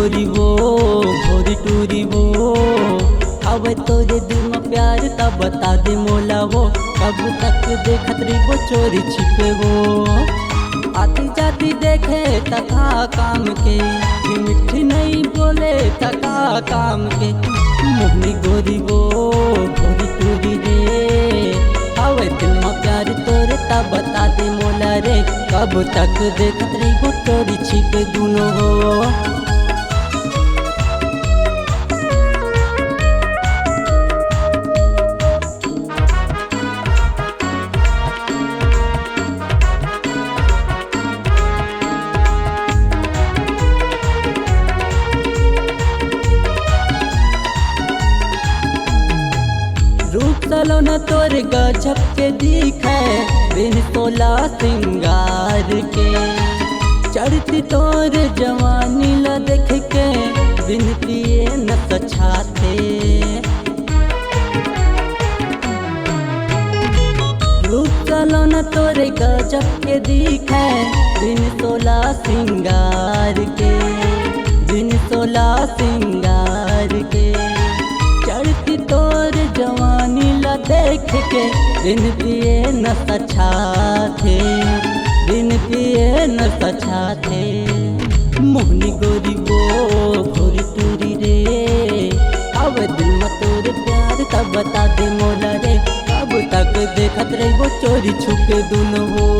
गोरी वो भोरी टूरी वो अब तोरे दिल में प्यार तब बता दे मोला वो कब तक देखत रही वो चोरी छिपे वो आती जाती देखे तका काम के मिठी नहीं बोले तका काम के मोहनी गोरी वो भोरी टूरी रे अब दिल में प्यार तोरे तब बता दे मोला रे कब तक देखत रही वो चोरी छिपे दोनों हो। रूप चलो न तोर गजब के दिखे बिन तोला सिंगार के चढ़ती तोर जवानी ला देख के बिन पिए न सछाते रूप चलो न तोर गजब के दिखे बिन तोला सिंगार के बिन तोला सिंगार के चढ़ती तोर जवानी ला देख के बिन पिए न सछाते बिन पिए न सछाते मोहनी गोरी वो भोरी टूरी रे अब दिल में तोर प्यार तब बता दे मोला रे कब तक देखत रही वो चोरी छुपे दोनों हो।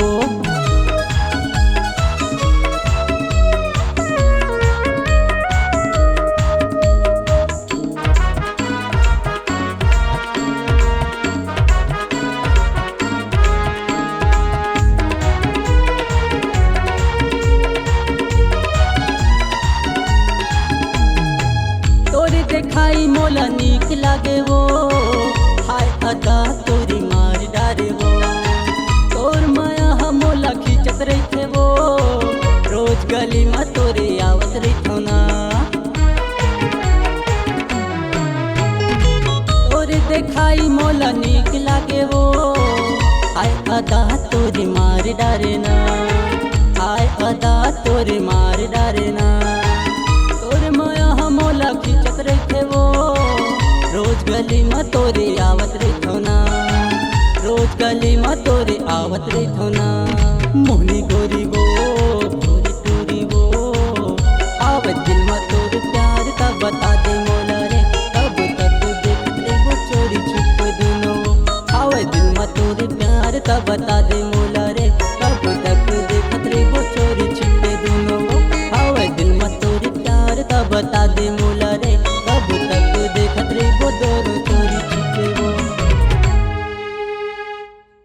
देखाई मोला नीक लागे वो हाय अदा तोरी मार डारे वो तोर माया हम मोला खींचत रही थे वो रोज गली में तोरे आवत रही थो ना तोरे देखाई मोला नीक लागे वो हाय अदा तोरी मार डारे ना हाय अदा तोरी मार डारे ना तोरे माया हम मोला खींचत रही थे वो रोज गली में तोरे आवत रही थो ना रोज गली में तोरे आवत रही थो ना मोहनी गोरी वो भोरी टूरी वो अब दिल में तोरे प्यार तब बता दे मोला रे कब तक देखत रही वो चोरी छुप दोनों अब दिल में तोरे प्यार तब बता दे मोला रे कब तक देखत रही वो चोरी छुपे दोनों अब दिल में तोरे प्यार तब बता दे मोला रे